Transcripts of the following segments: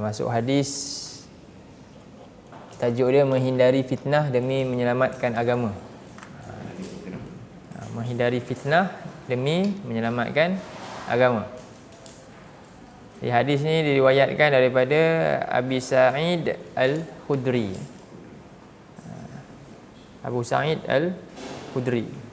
masuk hadis, tajuk dia menghindari fitnah demi menyelamatkan agama. Menghindari fitnah demi menyelamatkan agama. Di hadis ni diriwayatkan daripada Abi Sa'id Al-Khudri. Abu Sa'id Al-Khudri.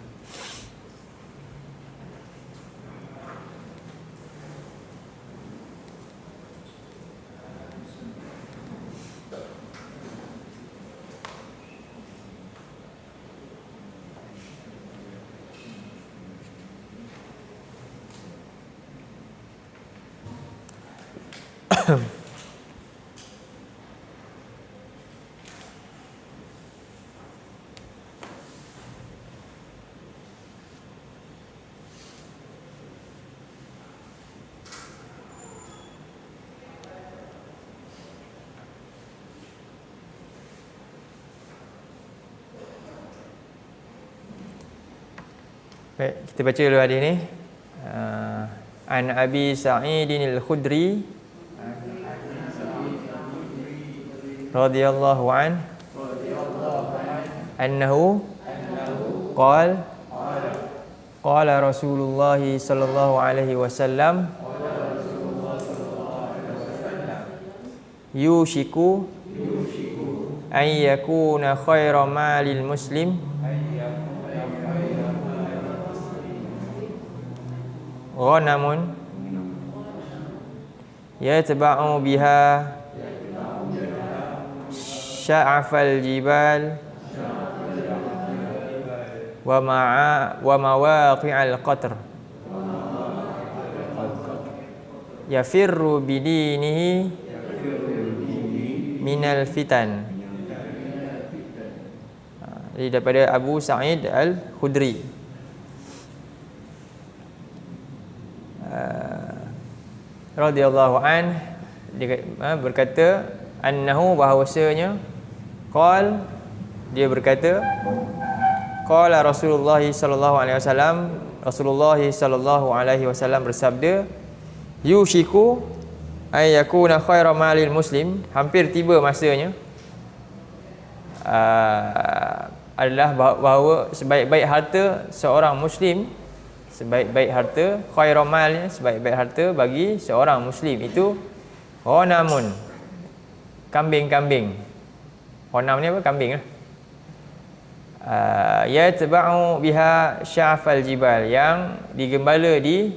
Baik, kita baca dulu hadis ni. An Abi Sa'id Al-Khudri radhiyallahu an annahu qala Rasulullah sallallahu alaihi wasallam yushiku an yakuna khairu malil muslim ghanamun yatba'u biha sya'afal jibal wa mawaqi'al qatr yafirru bidinihi minal fitan. Jadi daripada Abu Sa'id Al-Khudri radhiyallahu an, dia berkata annahu, bahawasanya dia berkata qala Rasulullah sallallahu alaihi wasallam, Rasulullah sallallahu alaihi wasallam bersabda, yushiku ay yakuna khairu malil muslim, hampir tiba masanya adalah bahawa sebaik-baik harta seorang muslim, sebaik-baik harta, khairu malnya, sebaik-baik harta bagi seorang muslim itu ghanamun, kambing-kambing. Ghanam ni apa? Kambing lah. Yatba'u biha sya'fal jibal, yang digembala di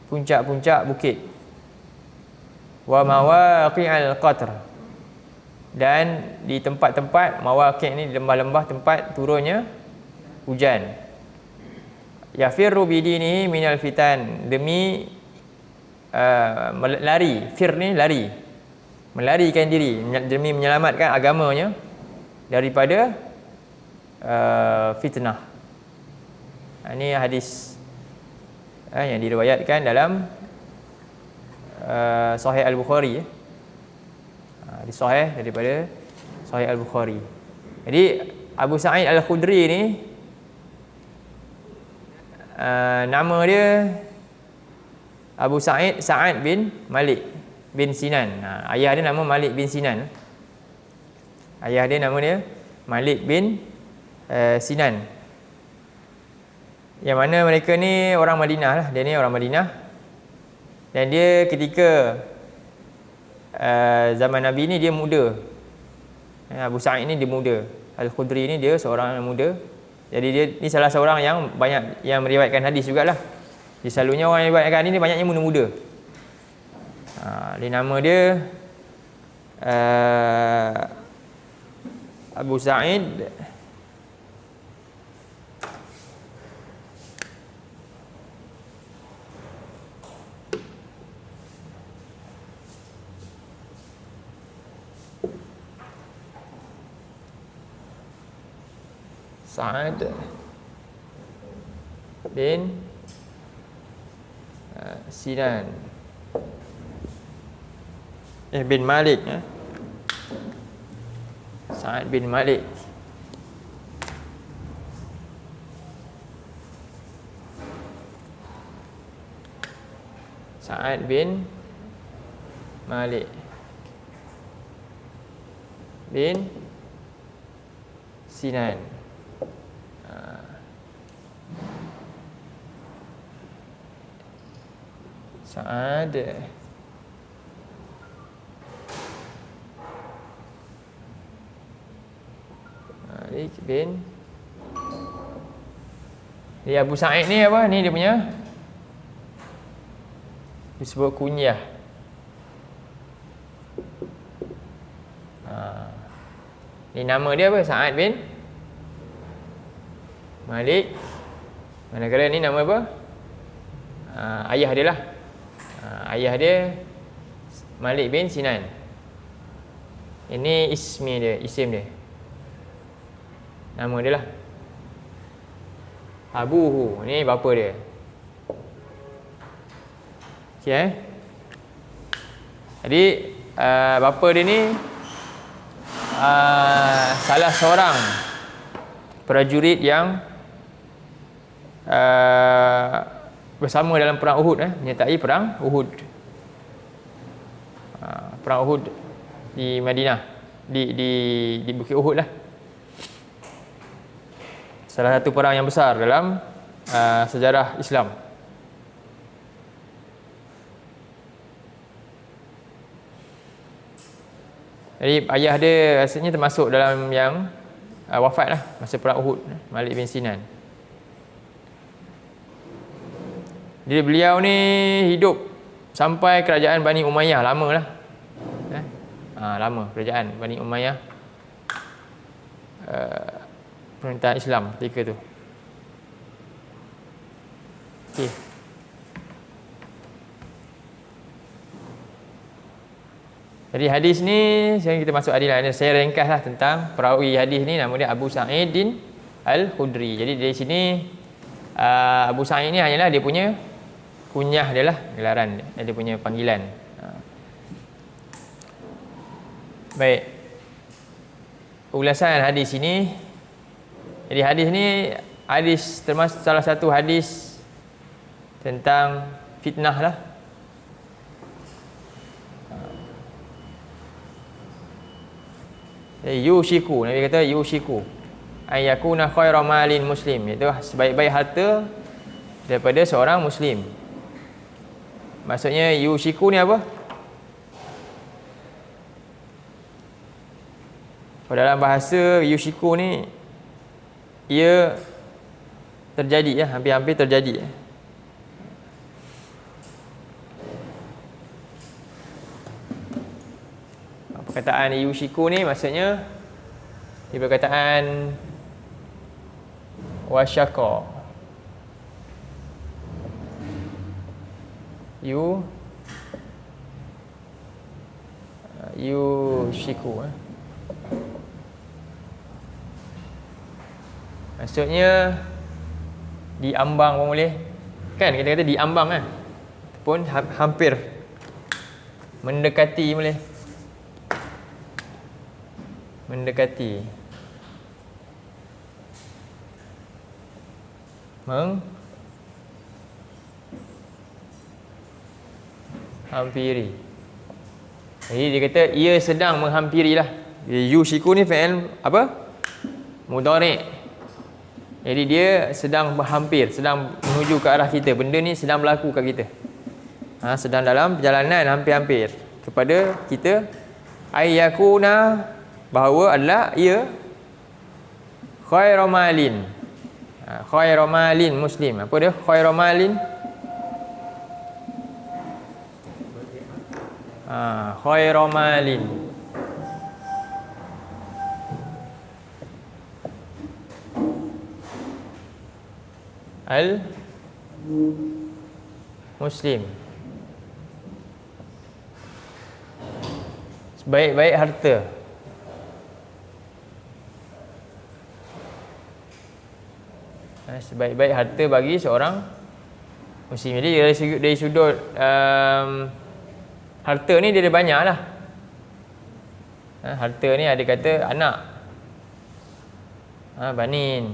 puncak-puncak bukit. Wa mawaqi'al qatr, dan di tempat-tempat mawaqi' ni, lembah-lembah tempat turunnya hujan. Yafirru bidinihi minal fitan, demi lari, fir ni lari, melarikan diri, demi menyelamatkan agamanya daripada fitnah. Ini hadis yang diriwayatkan dalam Sahih Al-Bukhari. Hadis sahih daripada Sahih Al-Bukhari. Jadi Abu Sa'id Al-Khudri ni nama dia Abu Sa'id Sa'ad bin Malik bin Sinan. Ayah dia nama Malik bin Sinan. Ayah dia nama dia Malik bin Sinan. Yang mana mereka ni orang Madinah lah. Dia ni orang Madinah. Dan dia ketika zaman Nabi ni dia muda. Abu Sa'id ni dia muda. Al-Khudri ni dia seorang yang muda. Jadi dia ni salah seorang yang banyak yang meriwayatkan hadis jugalah. Jadi selalunya orang yang meriwayatkan hadis ni banyaknya muda-muda. Dia nama dia Abu Sa'id Sa'ad bin Sinan bin Malik. Sa'ad bin Malik. Sa'ad bin Malik bin Sinan. Sa'ad Malik bin Dia Abu Sa'id ni apa? Ni dia punya disebut kunyah. Ni nama dia apa? Sa'ad bin Malik. Manakala ni nama apa? Ayah dia lah. Ayah dia Malik bin Sinan. Ini ismi dia, isim dia. Nama dia lah. Abuhu, ni bapa dia. Okey Jadi bapa dia ni salah seorang prajurit yang bersama dalam perang Uhud, menyertai perang Uhud. Perang Uhud di Madinah, di Bukit Uhud lah. Salah satu perang yang besar dalam sejarah Islam. Jadi ayah dia rasanya termasuk dalam yang wafat lah masa perang Uhud, Malik bin Sinan. Jadi beliau ni hidup sampai kerajaan Bani Umayyah, lama lah. Lama kerajaan Bani Umayyah, pemerintahan Islam ketika tu. Okey. Jadi hadis ni sekarang kita masuk hadis lah. Saya ringkaslah tentang perawi hadis ni, nama dia Abu Sa'id Al-Khudri. Jadi dari sini Abu Sa'id ni hanyalah dia punya kunyah dia lah, gelaran dia punya panggilan. Baik. Ulasan hadis ini. Jadi hadis ni hadis termasuk salah satu hadis tentang fitnah lah. Yushiku, Nabi kata yushiku ayyakuna khairu malin muslim, iaitu sebaik-baik harta daripada seorang muslim. Maksudnya yushiku ni apa? Pada dalam bahasa yushiku ni ia terjadi, hampir-hampir terjadi. Perkataan yushiku ni maksudnya dia perkataan wasyaqa. Yushiku. Maksudnya diambang pun boleh. Kan kita kata diambang kan. Pun hampir mendekati boleh. Mendekati. Menghampiri. Jadi dia kata ia sedang menghampirilah. Yushiku ni fi'il apa? Mudhari'. Jadi dia sedang berhampir, sedang menuju ke arah kita. Benda ni sedang berlaku kat kita. Sedang dalam perjalanan hampir-hampir kepada kita. Ayyakuna, bahawa adalah ia khairu malin. Khairu malin muslim. Apa dia khairu malin? Khairu malin. Al muslim. Sebaik-baik harta. Sebaik-baik harta bagi seorang muslim. Jadi dari sudut harta ni dia ada banyak lah. Harta ni ada kata anak, banin,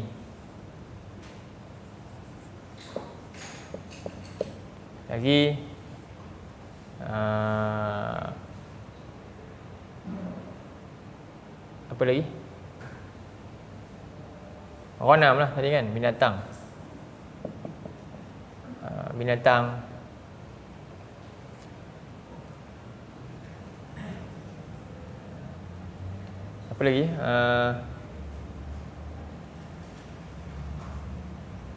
lagi Apa lagi? Ghanam lah tadi kan, binatang. Binatang. Apa lagi?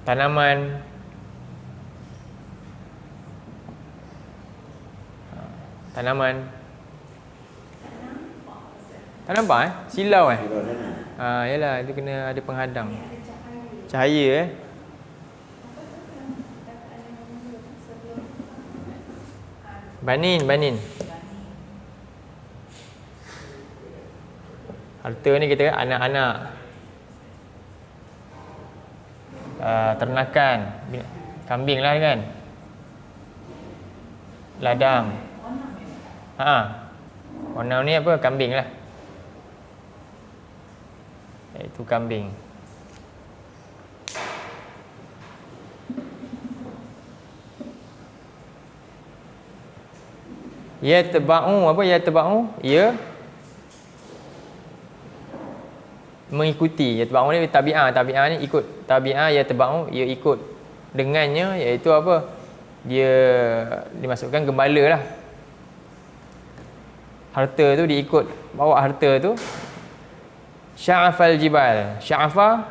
Tanaman. Tanaman. Tak nampak Silau yalah, itu kena ada penghadang. Cahaya Banin. Harta ni kita anak-anak. Ternakan. Kambing lah kan. Ladang. Ghanam ni apa? Kambing lah. Iaitu kambing. Yatba'u apa? Yatba'u ia mengikuti. Yatba'u ni tabi'ah. Tabi'ah ni ikut. Tabi'ah yatba'u ia ikut. Dengannya iaitu apa? Dia dimasukkan gembala lah. Harta tu diikut. Bawa harta tu. Sya'afal jibal. Sya'afa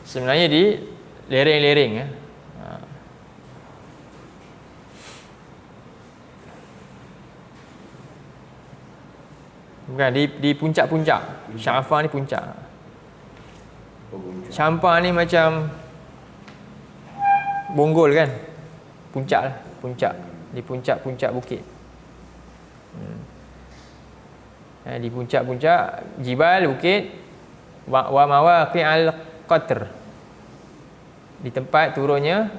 sebenarnya di lereng-lereng ya. Bukan di puncak-puncak. Sya'afa ni puncak. Syampa ni macam bonggol kan. Puncak lah, puncak. Di puncak-puncak bukit. Di puncak-puncak jibal bukit wa mawaqi'al qatr. Di tempat turunnya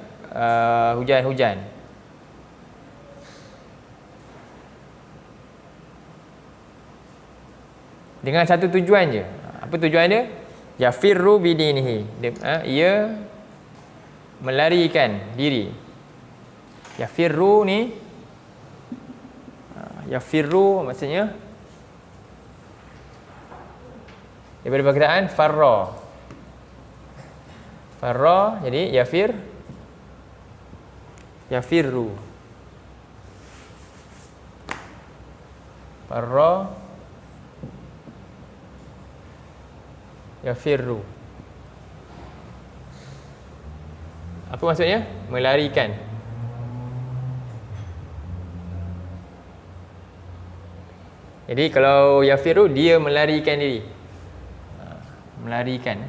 hujan-hujan. Dengan satu tujuan je. Apa tujuan dia? Yafirru bidinihi. Ia melarikan diri. Yafirru ni, yafirru maksudnya daripada perkataan farra. Farra jadi yafirru. Farra yafirru. Apa maksudnya? Melarikan. Jadi kalau yafirru, dia melarikan diri. Melarikan.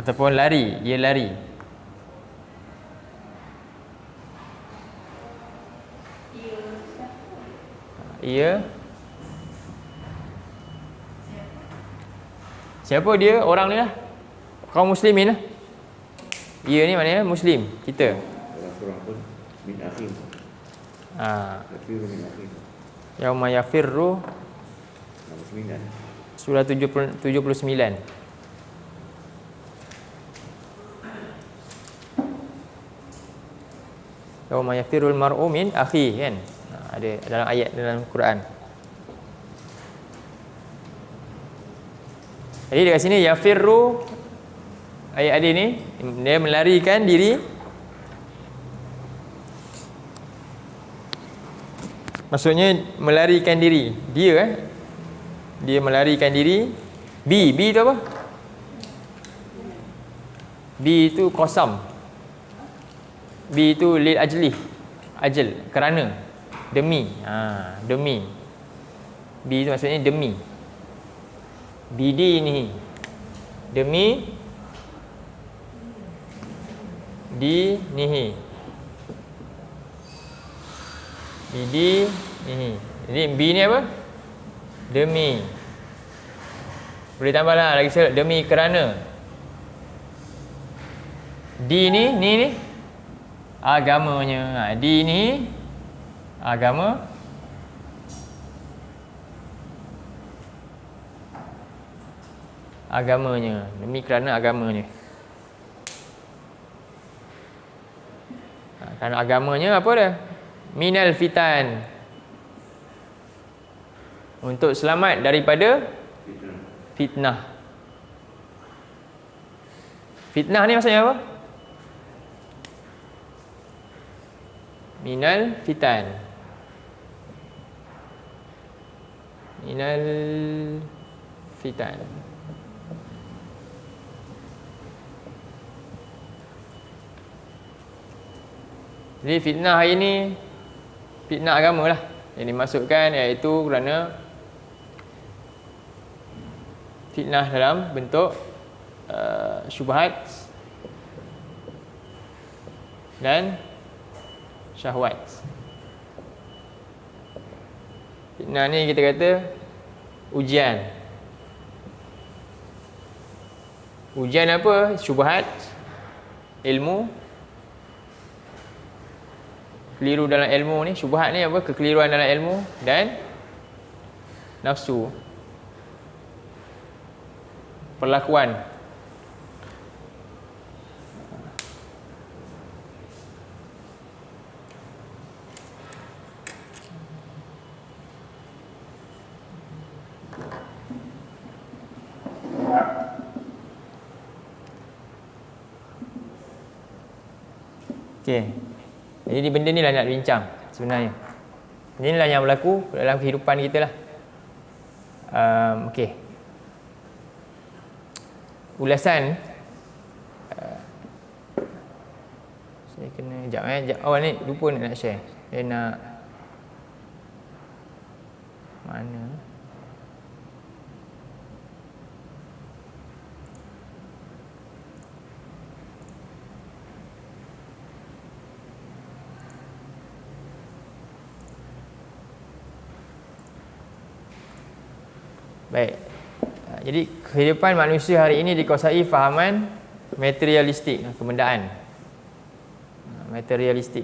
Ataupun lari, ia lari. Ia siapa dia? Orang ni lah. Kaum muslimin lah. Ia ni maknanya muslim, kita. Orang pun min akhir. Yafirru min akhir. Yauma yafirru 69. Surah 79. Yauma yafirrul mar'u min akhi kan. Ada dalam ayat dalam Quran. Jadi dekat sini yafirru ayat ni dia melarikan diri. Maksudnya melarikan diri. Dia melarikan diri. B tu apa? B tu qasam. B tu lil ajli. Ajal, kerana. Demi. Demi. B tu maksudnya demi. Bidinihi. Demi dinihi. Bidinihi. Jadi B ni apa? Demi. Boleh tambahlah lagi sekali. Demi kerana. D ni agamanya. D ni agama. Agamanya. Demi kerana agamanya. Kerana agamanya apa dah? Minal fitan. Untuk selamat daripada fitnah. Fitnah ni maksudnya apa? Minal fitan. Minal fitan. Jadi fitnah hari ni fitnah agama lah yang dimasukkan, iaitu kerana fitnah dalam bentuk syubhat dan syahwat. Fitnah ni kita kata ujian. Ujian apa? Syubhat, ilmu, keliru dalam ilmu ni. Syubhat ni apa? Kekeliruan dalam ilmu, dan nafsu, perlakuan. Okey. Jadi benda ni lah nak bincang sebenarnya. Inilah yang berlaku dalam kehidupan kita lah. Okey. Ulasan saya kena sekejap awal ni lupa nak share. Saya nak mana? Baik. Jadi kehidupan manusia hari ini dikuasai fahaman materialistik, kebendaan. Materialistik.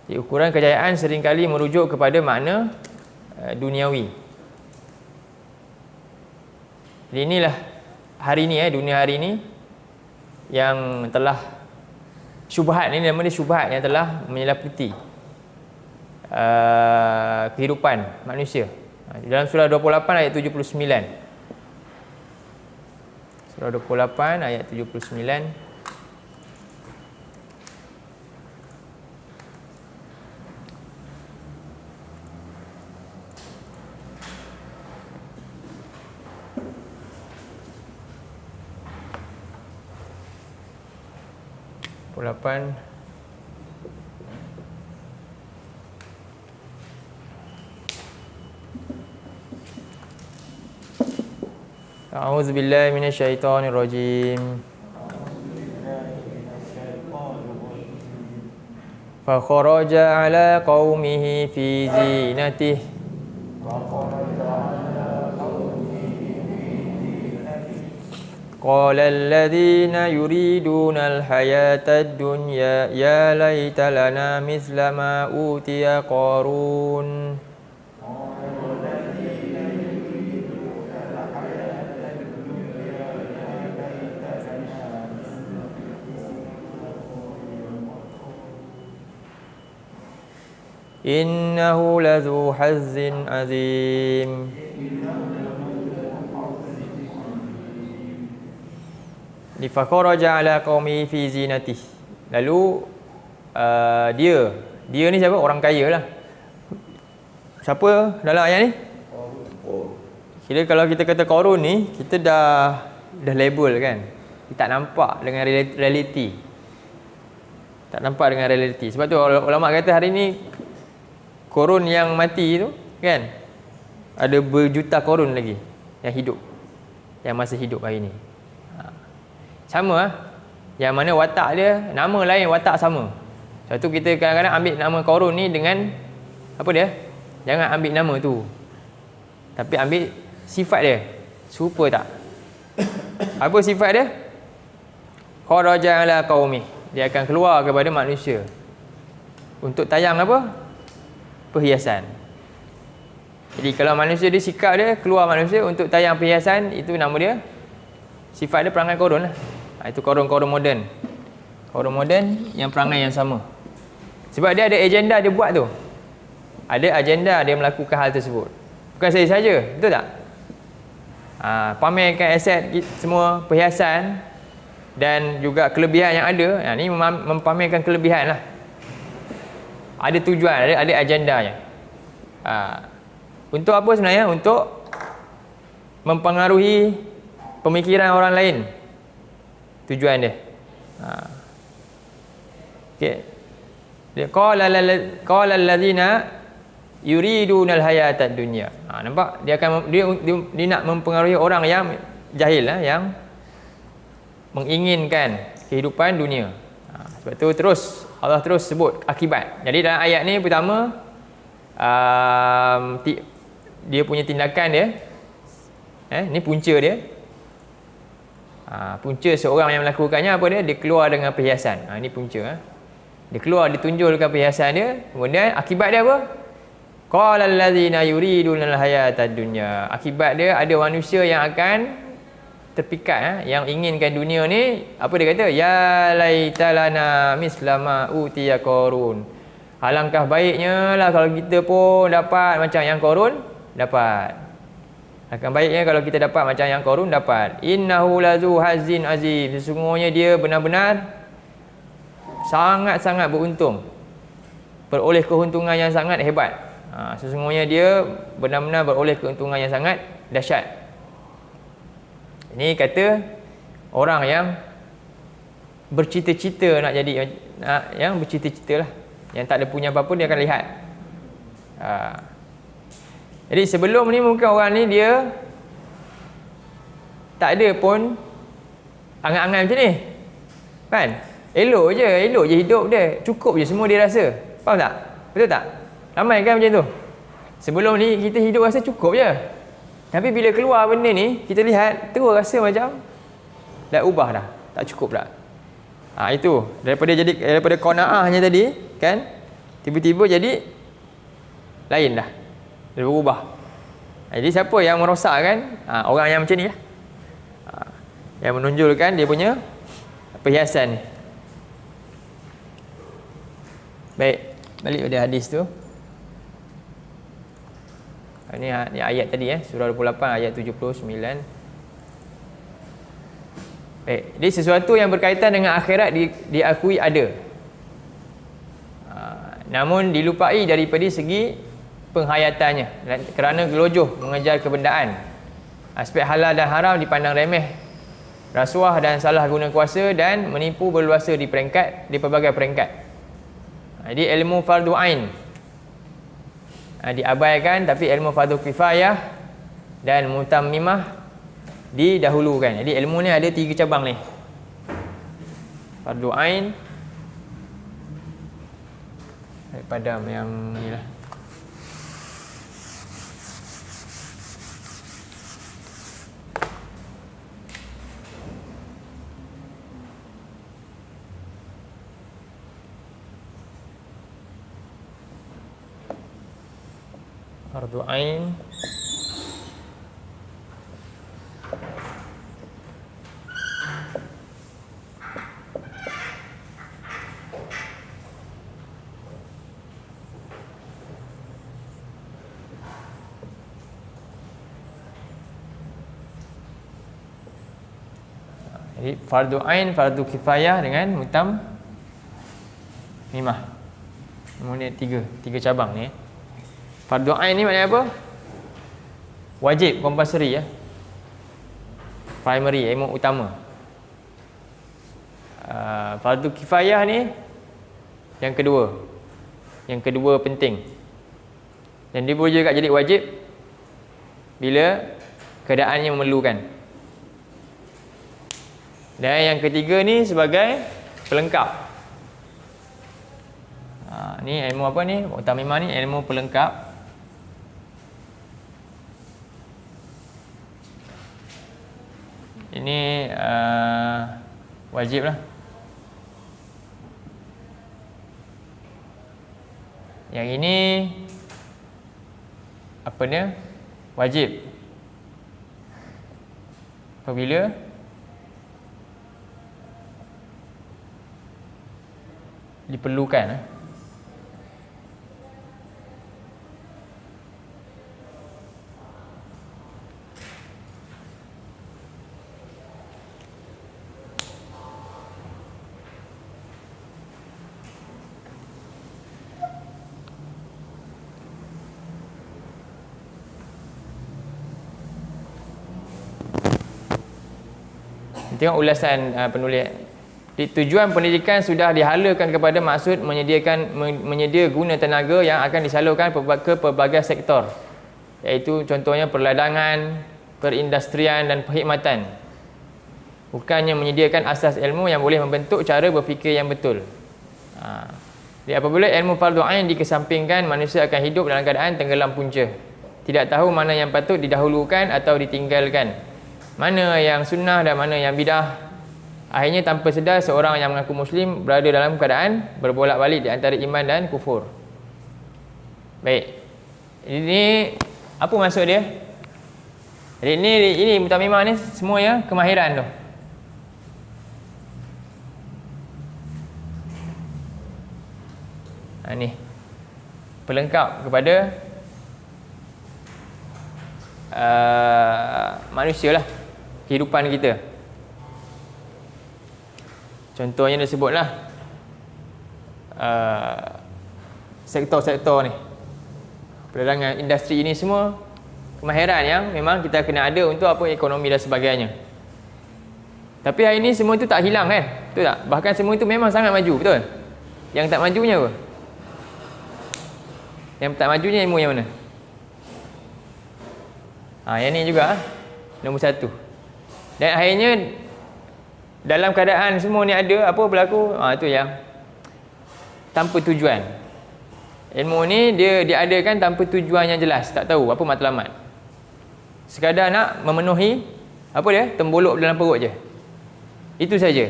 Jadi ukuran kejayaan seringkali merujuk kepada makna duniawi. Jadi inilah hari ini, dunia hari ini yang telah syubhat, ini nama dia syubhat, yang telah menyeliputi kehidupan manusia. Dalam surah 28 ayat 79. Surah 28 ayat 79. A'udzu billahi minasyaitonir rajim. Fa kharaja ala qaumihi fi zinatihi qala alladhina yuriduna al-hayata ad-dunya ya laita lana mithla ma utiya Qarun. Innahu ladzu hazzin azim. Fakharaja ala qaumi fi zinatihi. Lalu dia ni siapa? Orang kaya lah. Siapa dalam ayat ni? Kira kalau kita kata Qarun ni, kita dah label kan. Kita tak nampak dengan realiti. Tak nampak dengan realiti. Sebab tu ulama kata hari ni Qarun yang mati tu kan, ada berjuta Qarun lagi yang hidup, yang masih hidup hari ni. Sama yang mana watak dia, nama lain, watak sama. Sebab tu kita kadang-kadang ambil nama Qarun ni dengan apa dia? Jangan ambil nama tu, tapi ambil sifat dia. Serupa tak? Apa sifat dia? Kharaja ala qaumi. Dia akan keluar kepada manusia untuk tayang apa? Perhiasan. Jadi kalau manusia dia, sikap dia keluar manusia untuk tayang perhiasan, itu nama dia, sifat dia perangai Qarun lah. Itu Qarun moden. Qarun moden yang perangai yang sama. Sebab dia ada agenda dia buat tu. ada agenda dia melakukan hal tersebut. Bukan saya saja, betul tak? Pamerkan aset semua, perhiasan dan juga kelebihan yang ada. Ni mempamerkan kelebihan lah. Ada tujuan, ada agendanya. Untuk apa sebenarnya? Untuk mempengaruhi pemikiran orang lain. Tujuan dia. Okey. Qala allazina yuriduna al-hayatad dunya. Nampak? Dia nak mempengaruhi orang yang jahil lah, yang menginginkan kehidupan dunia. Sebab tu terus Allah terus sebut akibat. Jadi dalam ayat ni pertama dia punya tindakan dia, ni punca dia. Punca seorang yang melakukannya apa dia? Dia keluar dengan perhiasan. Ini punca. Dia keluar, ditunjulkan perhiasan dia. Kemudian akibat dia apa? Qala allazina yuriduna al-hayatad dunya. Akibat dia ada manusia yang akan terpikat, yang inginkan dunia ni. Apa dia kata? Ya laitalana mislama utiya Qarun. Alangkah baiknya lah kalau kita pun dapat macam yang Qarun dapat. Akan baiknya kalau kita dapat macam yang Qarun dapat. Innahu lazu hazin azim. Sesungguhnya dia benar-benar sangat-sangat beruntung. Beroleh keuntungan yang sangat hebat. Sesungguhnya dia benar-benar beroleh keuntungan yang sangat dahsyat. Ini kata orang yang bercita-cita nak jadi, yang bercita-cita lah, yang tak ada punya apa-apa, dia akan lihat. Jadi sebelum ni mungkin orang ni dia tak ada pun angan-angan macam ni, kan? Elok je hidup dia, cukup je semua dia rasa. Faham tak? Betul tak? Ramai kan macam tu. Sebelum ni kita hidup rasa cukup je. Tapi bila keluar benda ni, kita lihat terus rasa macam dah ubah dah, tak cukup dah. Itu daripada qanaahnya tadi, kan? Tiba-tiba jadi lain dah. Dia berubah. Jadi siapa yang merosakkan? Orang yang macam ni lah. Yang menonjolkan dia punya perhiasan ni. Baik, balik pada hadis tu. Ini ayat tadi, surah 28 ayat 79. Baik, jadi sesuatu yang berkaitan dengan akhirat diakui ada. Namun dilupai daripada segi penghayatannya kerana gelojoh mengejar kebendaan. Aspek halal dan haram dipandang remeh. Rasuah dan salah guna kuasa dan menipu berluasa di pelbagai peringkat. Jadi ilmu fardu ain diabaikan, tapi ilmu fardu kifayah dan mutammimah didahulukan. Jadi ilmu ni ada 3 cabang ni. Fardu ain padam yang ni lah. Fardu ain, jadi fardu ain, fardu kifayah dengan mutammimah. Kemudian tiga cabang ni. Fardu ain ni maknanya apa? Wajib, compulsory ya. Primary, ilmu utama. Fardu kifayah ni yang kedua. Yang kedua penting. Dan dia boleh juga jadi wajib bila keadaannya memerlukan. Dan yang ketiga ni sebagai pelengkap. Ni ilmu apa ni? Mutammimah ni ilmu pelengkap. Ini wajib lah. Yang ini apa dia? Wajib apabila diperlukan. Tengok ulasan penulis. Tujuan pendidikan sudah dihalakan kepada maksud menyedia guna tenaga yang akan disalurkan ke pelbagai sektor, iaitu contohnya perladangan, perindustrian dan perkhidmatan. Bukannya menyediakan asas ilmu yang boleh membentuk cara berfikir yang betul. Jadi apabila ilmu fardu ain dikesampingkan, manusia akan hidup dalam keadaan tenggelam punca, tidak tahu mana yang patut didahulukan atau ditinggalkan, mana yang sunnah dan mana yang bidah. Akhirnya tanpa sedar seorang yang mengaku muslim berada dalam keadaan berbolak-balik di antara iman dan kufur. Baik. Ini apa maksud dia? Jadi ini mutamimah ni semua ya kemahiran tu. Ni pelengkap kepada manusia lah, kehidupan kita. Contohnya dia sebutlah sektor-sektor ni, perdagangan, industri ini semua kemahiran yang memang kita kena ada untuk apa, ekonomi dan sebagainya. Tapi hari ni semua itu tak hilang kan, betul tak? Bahkan semua itu memang sangat maju, betul? Yang tak majunya apa? Yang tak majunya ilmu yang mana? Yang ni juga nombor satu. Dan akhirnya dalam keadaan semua ni ada apa berlaku, itu yang tanpa tujuan. Ilmu ni dia diadakan tanpa tujuan yang jelas, tak tahu apa matlamat. Sekadar nak memenuhi apa dia, tembolok dalam perut je. Itu saja.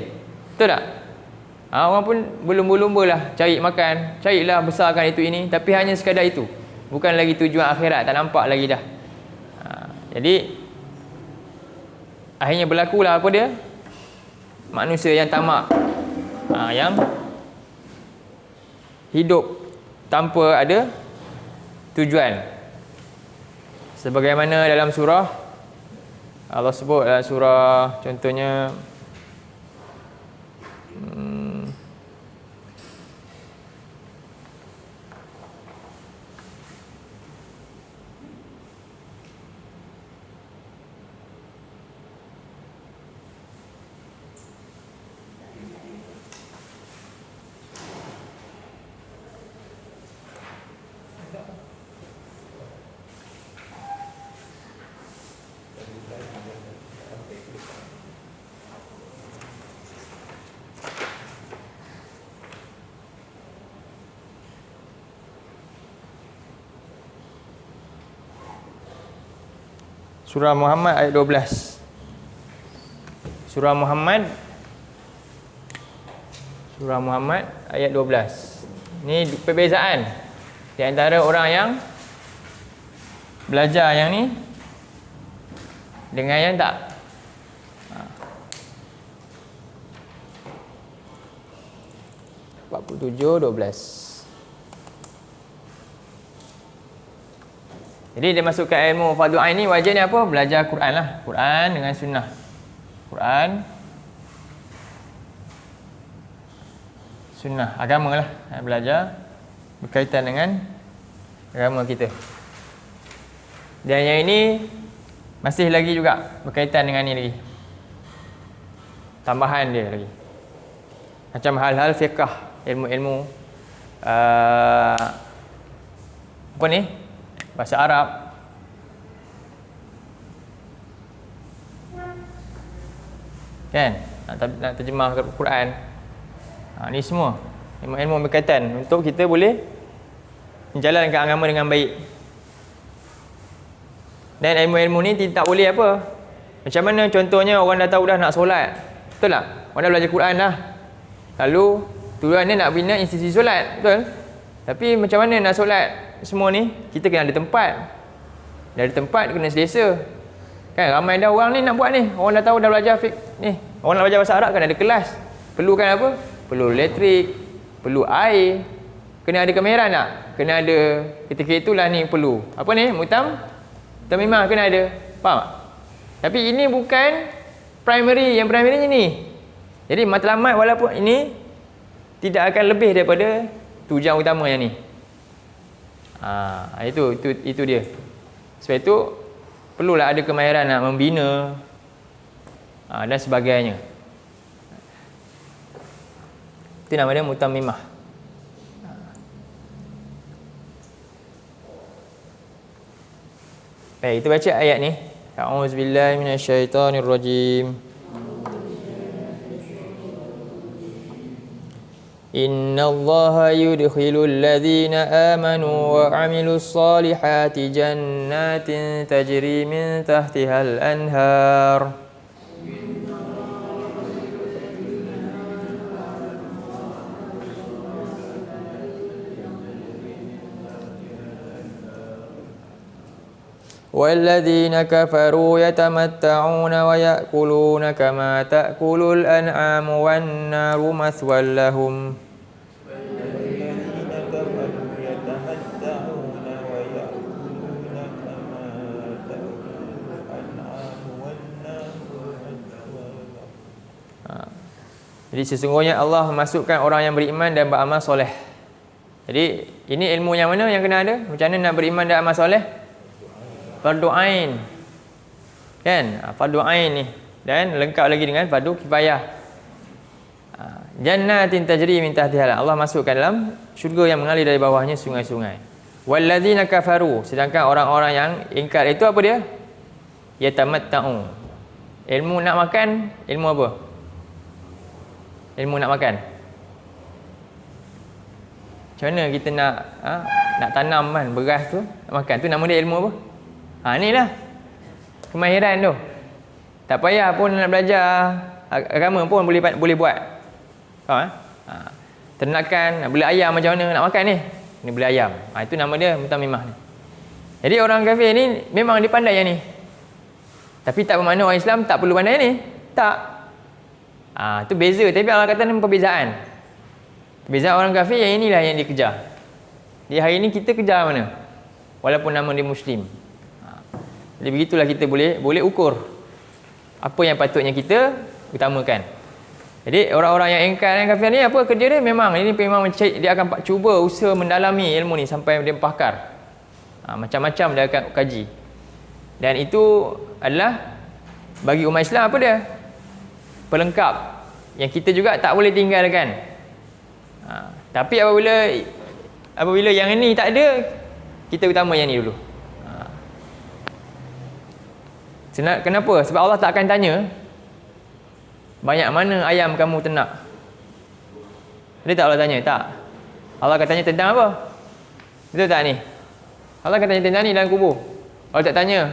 Betul tak? Orang pun berlumba-lumba lah cari makan, carilah besarkan itu ini, tapi hanya sekadar itu. Bukan lagi tujuan akhirat, tak nampak lagi dah. Jadi akhirnya berlakulah apa dia? Manusia yang tamak, yang hidup tanpa ada tujuan. Sebagaimana dalam surah Allah sebut dalam surah, contohnya Surah Muhammad ayat 12. Surah Muhammad ayat 12. Ini perbezaan di antara orang yang belajar yang ni dengan yang tak. Ha. 47:12. Jadi dia masukkan ilmu fardu ain ni, wajibnya apa? Belajar Quran lah. Quran dengan sunnah. Quran, sunnah, agama lah. Belajar berkaitan dengan agama kita. Dan yang ini masih lagi juga berkaitan dengan ni lagi. Tambahan dia lagi. Macam hal-hal fiqh, ilmu-ilmu apa ni? Bahasa Arab. Kan? Nak terjemah Quran. Ni semua ilmu-ilmu berkaitan untuk kita boleh menjalankan agama dengan baik. Dan ilmu-ilmu ni tak boleh apa? Macam mana contohnya orang dah tahu dah nak solat. Betul tak? Orang dah belajar Quran dah. Lalu tujuannya nak bina institusi solat. Betul? Tapi macam mana nak solat semua ni? Kita kena ada tempat. Dari tempat kena selesa. Kan ramai dah orang ni nak buat ni. Orang dah tahu dah belajar fiqh ni. Orang nak belajar bahasa Arab kan ada kelas. Perlukan apa? Perlu elektrik, perlu air. Kena ada kamera tak? Kena ada. Ketika itulah ni perlu. Apa ni? Mutamimah kena ada. Faham tak? Tapi ini bukan primary. Yang primarynya ni. Jadi matlamat walaupun ini tidak akan lebih daripada tujuan utama yang ni. Itu dia. Sebab itu perlulah ada kemahiran nak membina dan sebagainya. Itu nama dia mutammimah. Baik, kita baca ayat ni. A'udzubillahi minasyaitonirrajim. Innallaha yudkhilul ladzina amanu wa 'amilus solihati jannatin tajri min tahtihal anhar. والذين كفروا يتمتعون ويأكلون كما تأكل الأنعام والنار مثوى لهم Jadi sesungguhnya Allah memasukkan orang yang beriman dan beramal soleh. Jadi ini ilmu yang mana yang kena ada? Macam mana nak beriman dan amal soleh? Fardu ain. Kan? Fardu ain ni. Dan lengkap lagi dengan fardu kifayah. Jannatin tajri min tahtiha. Allah masukkan dalam syurga yang mengalir dari bawahnya sungai-sungai. Walladzina kafaru, sedangkan orang-orang yang ingkar itu apa dia? Yatamatta'u. Ilmu nak makan, ilmu apa? Ilmu nak makan. Macam mana kita nak tanam kan beras tu, nak makan tu, nama dia ilmu apa? Inilah kemahiran tu. Tak payah pun nak belajar agama pun boleh buat. Faham? Ternakan, nak beli ayam macam mana nak makan ni? Ni beli ayam. Itu nama dia mutammimah ni. Jadi orang kafir ni memang dia pandai yang ni. Tapi tak bermakna orang Islam tak perlu pandai ni. Tak. Tu beza. Tapi Allah kata ni perbezaan. Perbezaan orang kafir yang inilah yang dia kejar. Di hari ni kita kejar mana? Walaupun nama dia Muslim. Jadi begitulah kita boleh ukur apa yang patutnya kita utamakan. Jadi orang-orang yang ingkar yang kafir ni apa kerja dia? Memang dia akan cuba usaha mendalami ilmu ni sampai dia pakar. Macam-macam dia akan kaji. Dan itu adalah bagi umat Islam apa dia? Pelengkap yang kita juga tak boleh tinggalkan. Tapi apabila yang ini tak ada, kita utama yang ni dulu. Kenapa? Sebab Allah tak akan tanya banyak mana ayam kamu ternak. Dia tak Allah tanya, tak. Allah akan tanya tentang apa? Betul tak ni? Allah akan tanya tentang ni dalam kubur. Allah tak tanya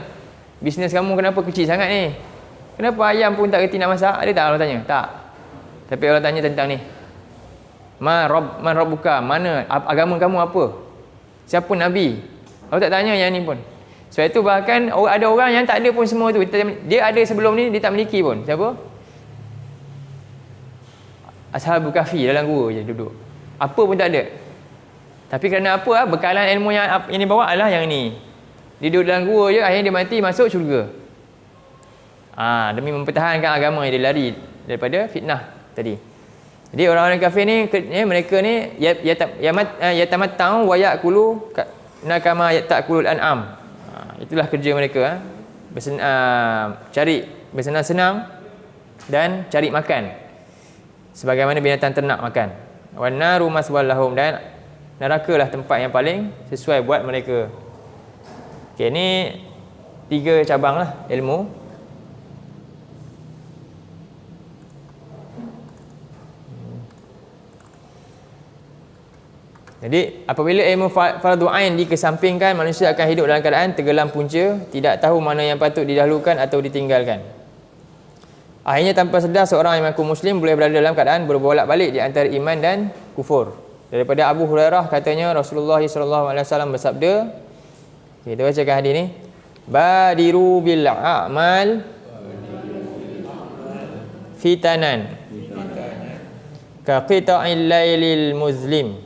bisnes kamu kenapa kecil sangat ni? Kenapa ayam pun tak reti nak masak? Dia tak Allah tanya, tak. Tapi Allah tanya tentang ni. Man rabbuka, mana agama kamu apa? Siapa nabi? Allah tak tanya yang ni pun. Sebab itu bahkan ada orang yang tak ada pun semua tu. Dia ada sebelum ni, dia tak memiliki pun. Siapa? Ashabul Kahfi dalam gua je duduk. Apa pun tak ada. Tapi kerana apa? Bekalan ilmu yang dia bawa adalah yang ni. Dia duduk dalam gua je, akhirnya dia mati masuk syurga. Demi mempertahankan agama yang dia lari daripada fitnah tadi. Jadi orang-orang kafir ni mereka ni yatamatta'u wa ya'kulu nakama ta'kulul an'am. Itulah kerja mereka, cari bersenang-senang dan cari makan sebagaimana binatang ternak makan. Wan naru maswal lahum, dan nerakalah tempat yang paling sesuai buat mereka. Okey, ni 3 cabang lah ilmu. Jadi apabila ilmu fardu ain dikesampingkan, manusia akan hidup dalam keadaan tenggelam punca, tidak tahu mana yang patut didahulukan atau ditinggalkan. Akhirnya tanpa sedar seorang yang mengaku muslim boleh berada dalam keadaan berbolak-balik di antara iman dan kufur. Daripada Abu Hurairah katanya Rasulullah SAW bersabda, kita bacakan hadis ni, badiru bil a'mal fitanan ka qita'il lailil muzlim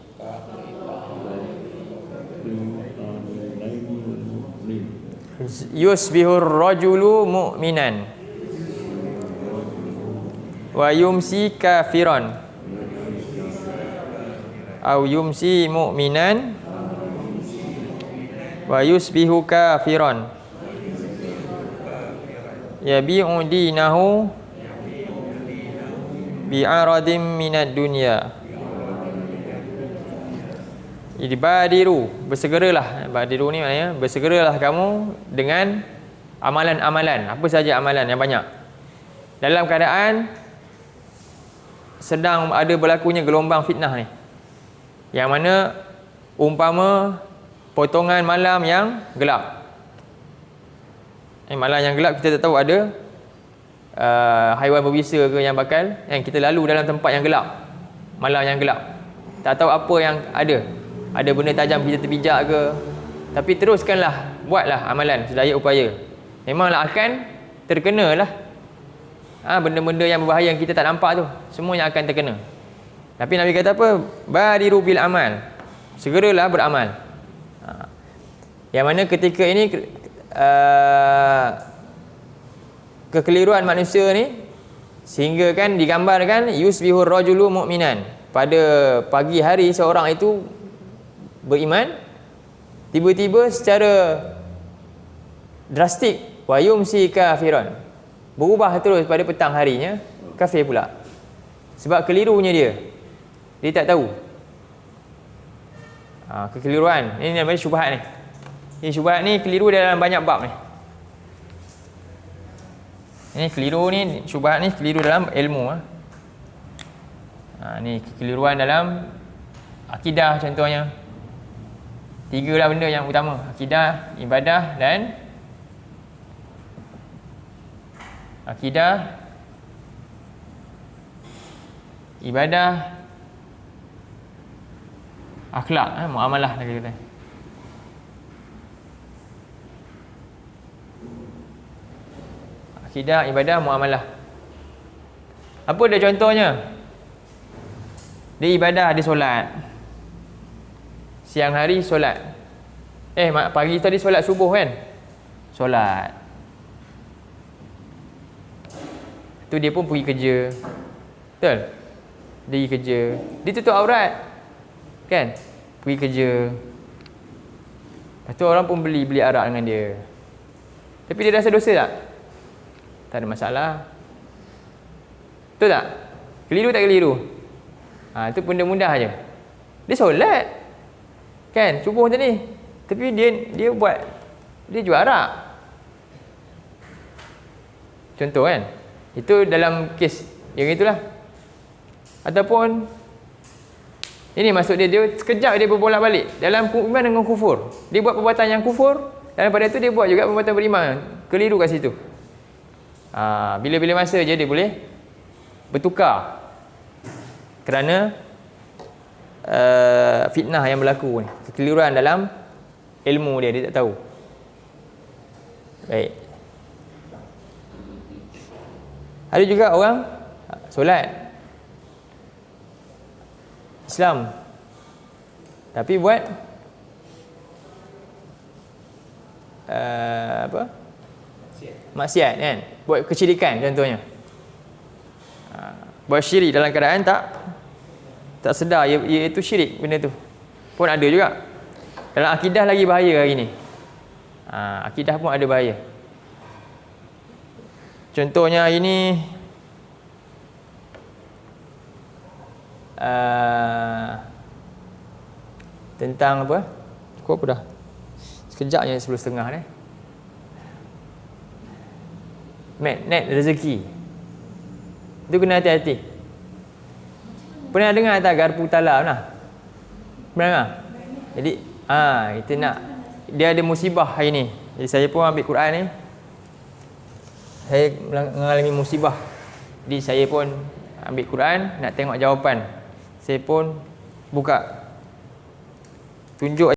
yusbihur rajulu mu'minan wa yumsi kafiran au yumsi mu'minan wa yusbihu kafiran yabi'u dinahu bi'aradim minad dunya. Jadi badiru, bersegeralah. Badiru ni maknanya bersegeralah kamu dengan amalan-amalan. Apa saja amalan yang banyak. Dalam keadaan sedang ada berlakunya gelombang fitnah ni. Yang mana umpama potongan malam yang gelap. Malam yang gelap kita tak tahu ada haiwan berbisa ke yang bakal yang kita lalu dalam tempat yang gelap. Malam yang gelap. Tak tahu apa yang ada. Ada benda tajam kita terpijak ke. Tapi teruskanlah, buatlah amalan sedaya upaya. Memanglah akan terkenalah benda-benda yang berbahaya yang kita tak nampak tu. Semuanya akan terkena. Tapi Nabi kata apa? Badiru bil amal. Segeralah beramal. Yang mana ketika ini kekeliruan manusia ni sehingga kan digambarkan yusbihur rajulu mu'minan. Pada pagi hari seorang itu beriman, tiba-tiba secara drastik wa yumsi kafiran, berubah terus pada petang harinya kafir pula. Sebab kelirunya dia tak tahu. Kekeliruan ini namanya syubhat ni. Ini syubhat ni keliru dalam banyak bab ni. Ini keliru ni, syubhat ni keliru dalam ilmu. Ni kekeliruan dalam akidah contohnya. 3 lah benda yang utama. Akidah, ibadah dan akidah, ibadah, akhlak, muamalah lagi kata. Akidah, ibadah, muamalah. Apa dia contohnya? Dia ibadah, dia solat. Siang hari solat. Pagi tadi solat subuh kan? Solat. Tu dia pun pergi kerja. Betul? Dia pergi kerja. Dia tutup aurat. Kan? Pergi kerja. Lepas tu orang pun beli arak dengan dia. Tapi dia rasa dosa tak? Tak ada masalah. Betul tak? Keliru tak keliru? Itu benda mudah je. Dia solat. Kan? Subuh tadi. Tapi dia buat, dia jual arak. Contoh kan? Itu dalam kes yang itulah. Ataupun ini maksud dia sekejap dia berbolak balik dalam iman dengan kufur. Dia buat perbuatan yang kufur dan daripada itu dia buat juga perbuatan beriman. Keliru kat situ. Bila-bila masa je dia boleh bertukar. Kerana fitnah yang berlaku ni, kekeliruan dalam ilmu dia tak tahu. Baik. Ada juga orang solat Islam tapi buat maksiat kan, buat kesyirikan contohnya. Buat syirik dalam keadaan tak sedar iaitu syirik benda tu. Pun ada juga. Dalam akidah lagi bahaya hari ni. Akidah pun ada bahaya. Contohnya hari ni tentang apa? Cukup apa dah? Sekejap je 10.30 ni. Magnet rezeki. Itu kena hati-hati. Pernah dengar tak garpu talam lah? Pernah dengar? Jadi kita nak, dia ada musibah hari ni. Jadi saya pun ambil Quran ni, saya mengalami musibah. Jadi saya pun ambil Quran, nak tengok jawapan. Saya pun buka, tunjuk